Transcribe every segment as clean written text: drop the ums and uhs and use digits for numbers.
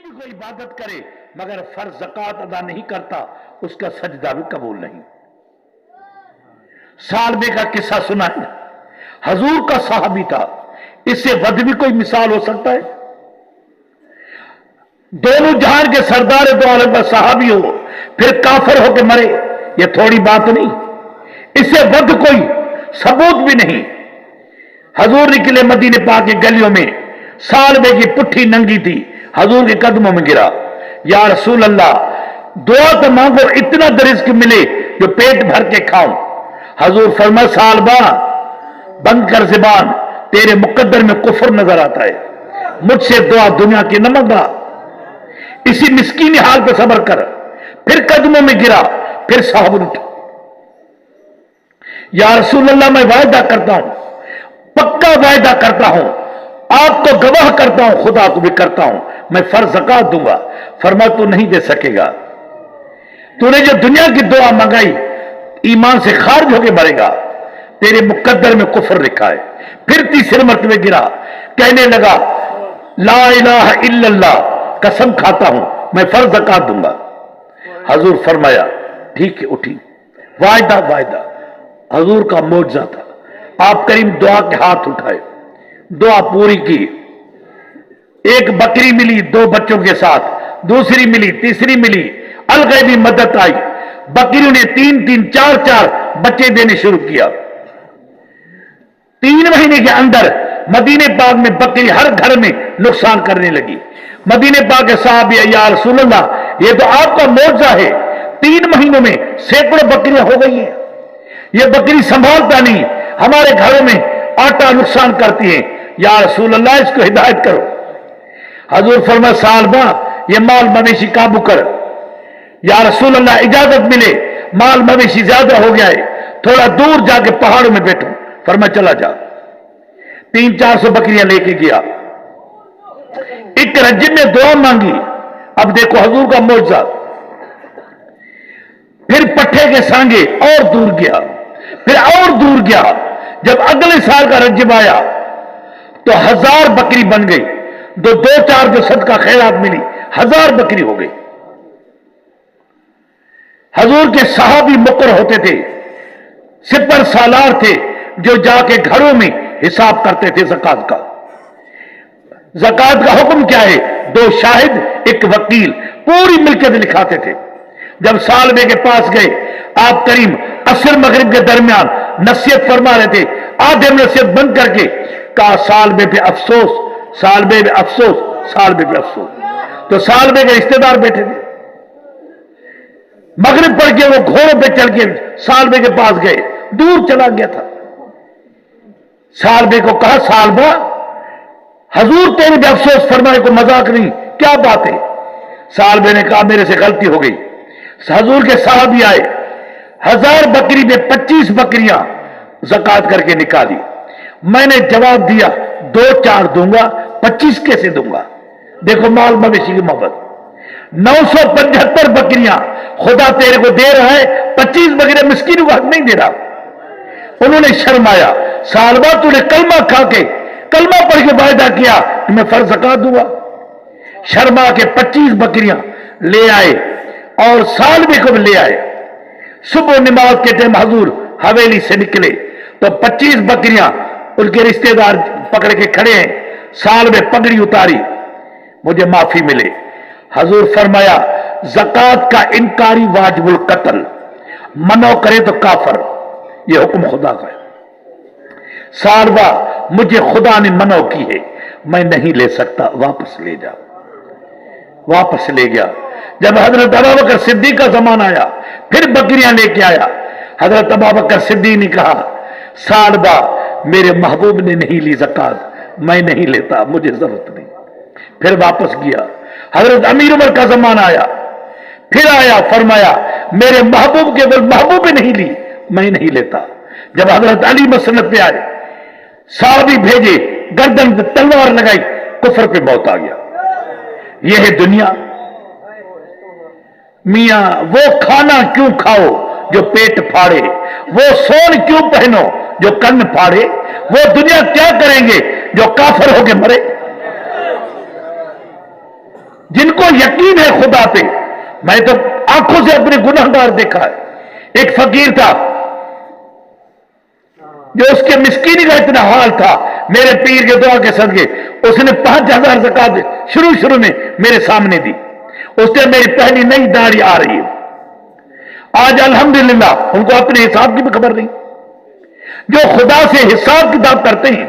بھی کوئی عبادت کرے مگر فرض زکات ادا نہیں کرتا اس کا سجدہ بھی قبول نہیں۔ سالبے کا قصہ سنا ہے، حضور کا صحابی تھا، اس سے ود بھی کوئی مثال ہو سکتا ہے؟ دونوں جہان کے سردار دو عالم کا صحابی ہو پھر کافر ہو کے مرے، یہ تھوڑی بات نہیں، اس سے ود کوئی ثبوت بھی نہیں۔ حضور نکلے مدینے پاک کے گلیوں میں، سالبے کی پٹھی ننگی تھی، حضور کے قدموں میں گرا، یا رسول اللہ دعا تو مانگو اتنا رزق ملے جو پیٹ بھر کے کھاؤں۔ حضور فرمایا سالبہ بند کر زبان، تیرے مقدر میں کفر نظر آتا ہے، مجھ سے دعا دنیا کی نہ منگا، اسی مسکینی حال پہ صبر کر۔ پھر قدموں میں گرا، پھر صحابہ اٹھا، یا رسول اللہ میں وعدہ کرتا ہوں، پکا وعدہ کرتا ہوں، آپ کو گواہ کرتا ہوں، خدا کو بھی کرتا ہوں، میں فرض زکات دوں گا۔ فرمایا تو نہیں دے سکے گا، تو نے جو دنیا کی دعا منگائی ایمان سے خارج ہو کے مرے گا، تیرے مقدر میں کفر لکھا ہے۔ پھر تیسرے مرتبہ گرا، کہنے لگا لا الہ الا اللہ، قسم کھاتا ہوں میں فرض زکات دوں گا۔ حضور فرمایا ٹھیک ہے اٹھی، وعدہ وعدہ، حضور کا معجزہ تھا۔ آپ کریم دعا کے ہاتھ اٹھائے، دعا پوری کی، ایک بکری ملی 2 بچوں کے ساتھ، دوسری ملی، تیسری ملی، الغیبی مدد آئی، بکریوں نے 3 4 بچے دینے شروع کیا۔ 3 مہینے کے اندر مدینے پاک میں بکری ہر گھر میں نقصان کرنے لگی۔ مدینے پاک کے صحابی یا رسول اللہ یہ تو آپ کا معجزہ ہے، 3 مہینوں میں سینکڑوں بکریاں ہو گئی ہیں، یہ بکری سنبھالتا نہیں، ہمارے گھروں میں آٹا نقصان کرتی ہے، یا رسول اللہ اس کو ہدایت کرو۔ حضور فرمایا سالبہ یہ مال مویشی قابو کر، یا رسول اللہ اجازت ملے، مال مویشی زیادہ ہو گیا ہے، تھوڑا دور جا کے پہاڑوں میں بیٹھو۔ فرمایا چلا جا، 300-400 بکریاں لے کے گیا، ایک رجب میں دعا مانگی۔ اب دیکھو حضور کا معجزہ، پھر پٹھے کے سانگے اور دور گیا، پھر اور دور گیا، جب اگلے سال کا رجب آیا تو 1000 بکری بن گئی، 2-4 جو صدقہ خیرات ملی، 1000 بکری ہو گئی۔ حضور کے صحابی مقر ہوتے تھے، سپر سالار تھے، جو جا کے گھروں میں حساب کرتے تھے زکات کا۔ زکات کا حکم کیا ہے؟ 2 شاہد 1 وکیل، پوری ملکیت لکھاتے تھے۔ جب سالبے کے پاس گئے، آپ کریم عصر مغرب کے درمیان نصیحت فرما رہے تھے، آدھے میں نصیحت بند کر کے کہا سالبے پہ افسوس، سالبے پہ افسوس، سالبے پہ افسوس۔ تو سالبے کے رشتہ دار بیٹھے تھے، مغرب پڑھ کے وہ گھوڑوں پہ چل کے سالبے کے پاس گئے، دور چلا گیا تھا۔ سالبے کو کہا سالبہ حضور تیرے پہ افسوس فرمائے کو مذاق نہیں، کیا بات ہے؟ سالبے نے کہا میرے سے غلطی ہو گئی۔ حضور کے صحابی آئے، 1000 بکری میں 25 بکریاں زکات کر کے نکالی۔ میں نے جواب دیا 2-4 دوں گا، 25 کیسے دوں گا؟ دیکھو مال مویشی کی محبت۔ 975 بکریاں خدا تیرے کو دے رہا ہے، 25 بکریاں مسکینوں کو حق نہیں دے رہا۔ انہوں نے شرمایا، سالبہ تو نے کلمہ کھا کے، کلمہ پڑھ کے وعدہ کیا کہ میں فرض زکات دوں گا۔ شرما کے 25 بکریاں لے آئے اور سالبے کو بھی لے آئے۔ صبح نماز کے ٹائم حضور حویلی سے نکلے تو 25 بکریاں ان کے رشتہ دار پکڑ کے کھڑے ہیں، سالبے پگڑی اتاری، مجھے معافی ملے۔ حضور فرمایا زکات کا انکاری واجب القتل، منع کرے تو کافر، یہ حکم خدا کا ہے۔ سالبہ مجھے خدا نے منع کی ہے، میں نہیں لے سکتا، واپس لے جا۔ واپس لے گیا۔ جب حضرت ابوبکر صدیق کا زمانہ آیا، پھر بکریاں لے کے آیا۔ حضرت ابوبکر صدیق نے کہا سالبہ میرے محبوب نے نہیں لی زکات، میں نہیں لیتا، مجھے ضرورت نہیں۔ پھر واپس گیا۔ حضرت امیر عمر کا زمانہ آیا، پھر آیا، فرمایا میرے محبوب کے بل محبوب نہیں لی، میں نہیں لیتا۔ جب حضرت علی مسند پہ آئے، صحابی بھیجے، گردن پہ تلوار لگائی، کفر پہ موت آ گیا۔ یہ ہے دنیا۔ میاں وہ کھانا کیوں کھاؤ جو پیٹ پھاڑے، وہ سون کیوں پہنو جو کن پھاڑے، وہ دنیا کیا کریں گے جو کافر ہو کے مرے۔ جن کو یقین ہے خدا پہ. میں تو آنکھوں سے اپنے گناہگار دیکھا ہے. ایک فقیر تھا جو اس کے مسکینی کا اتنا حال تھا، میرے پیر کے دعا کے صدقے اس نے 5,000 زکات شروع میں میرے سامنے دی. اس نے میری پہلی نئی داڑھی آ رہی ہے. آج الحمدللہ ان کو اپنے حساب کی بھی خبر نہیں. جو خدا سے حساب کتاب کرتے ہیں،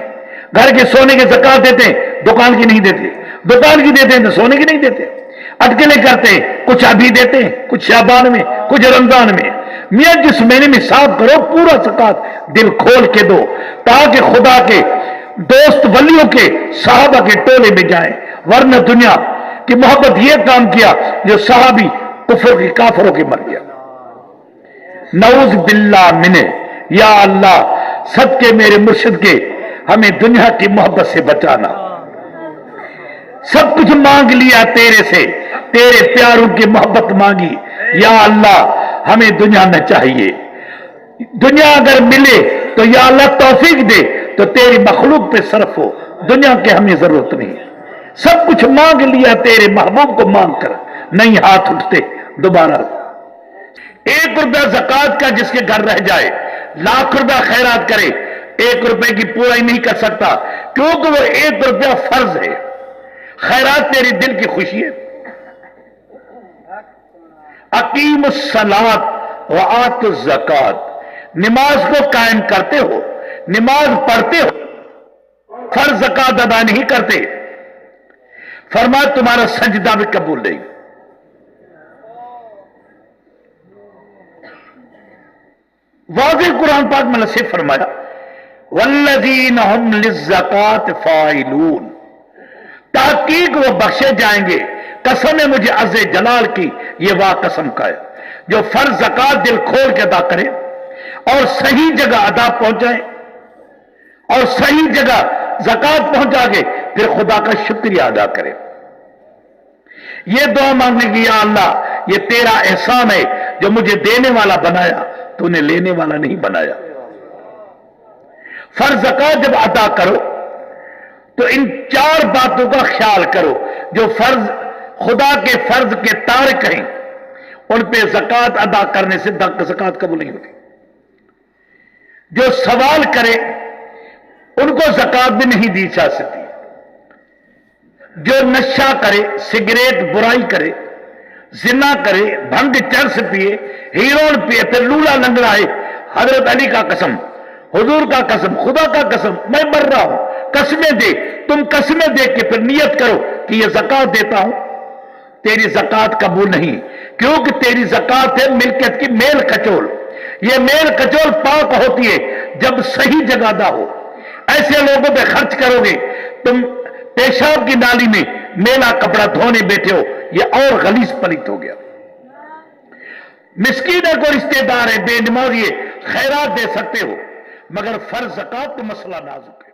گھر کے سونے کی زکات دیتے ہیں، دکان کی نہیں دیتے، دکان کی دیتے ہیں تو سونے کی نہیں دیتے. اٹکلیں کرتے ہیں، کچھ ابھی دیتے ہیں، کچھ شعبان میں، کچھ رمضان میں. میاں جس مہینے میں حساب کرو پورا زکات دل کھول کے دو، تاکہ خدا کے دوست ولیوں کے صحابہ کے ٹولے میں جائیں. ورنہ دنیا کی محبت یہ کام کیا جو صحابی کفر کی کافروں کے مر گیا. نعوذ باللہ منہ. یا اللہ صدقے میرے مرشد کے ہمیں دنیا کی محبت سے بچانا. سب کچھ مانگ لیا تیرے سے، تیرے پیاروں کی محبت مانگی. یا اللہ ہمیں دنیا نہ چاہیے. دنیا اگر ملے تو یا اللہ توفیق دے تو تیری مخلوق پہ صرف ہو. دنیا کے ہمیں ضرورت نہیں. سب کچھ مانگ لیا تیرے محبوب کو مانگ کر، نہیں ہاتھ اٹھتے دوبارہ. 1 روپیہ زکات کا جس کے گھر رہ جائے، لاکھ روپیہ خیرات کرے، 1 روپے کی پورا ہی نہیں کر سکتا، کیونکہ وہ 1 روپیہ فرض ہے. خیرات تیری دل کی خوشی ہے. اقیم الصلاۃ وآت الزکات. نماز کو قائم کرتے ہو، نماز پڑھتے ہو، فرض زکات ادا نہیں کرتے، فرمایا تمہارا سجدہ بھی قبول نہیں. واضح قرآن پاک میں سے فرمایا والذین هم للزکات فاعلون. تحقیق وہ بخشے جائیں گے. قسم ہے مجھے عز جلال کی، یہ واہ قسم کا ہے، جو فرض زکات دل کھول کے ادا کرے اور صحیح جگہ ادا پہنچائے اور صحیح جگہ زکات پہنچا کے پھر خدا کا شکریہ ادا کرے. یہ دعا مانگنے کی، یا اللہ یہ تیرا احسان ہے جو مجھے دینے والا بنایا، تو نے لینے والا نہیں بنایا. فرض زکات جب ادا کرو تو ان 4 باتوں کا خیال کرو. جو فرض خدا کے فرض کے تارک ہیں ان پہ زکات ادا کرنے سے زکات قبول نہیں ہوتی. جو سوال کرے ان کو زکات بھی نہیں دی جا سکتی. جو نشہ کرے، سگریٹ برائی کرے، زنا کرے، بھنگ چرس پیے، ہیروئن پیے، پھر لولا لنگڑائے، حضرت علی کا قسم، حضور کا قسم، خدا کا قسم میں مر رہا ہوں، قسمیں دے. تم قسمیں دے کے پھر نیت کرو کہ یہ زکات دیتا ہوں، تیری زکات قبول نہیں. کیونکہ تیری زکات ہے ملکیت کی میل کچول. یہ میل کچول پاک ہوتی ہے جب صحیح جگہ ادا ہو. ایسے لوگوں پہ خرچ کرو گے، تم پیشاب کی نالی میں میلا کپڑا دھونے بیٹھے ہو، یہ اور غلیظ پلیت ہو گیا. مسکین ہے، کوئی رشتے دار ہے، بے نمازی ہے، خیرات دے سکتے ہو، مگر فرض زکات تو مسئلہ نازک ہے.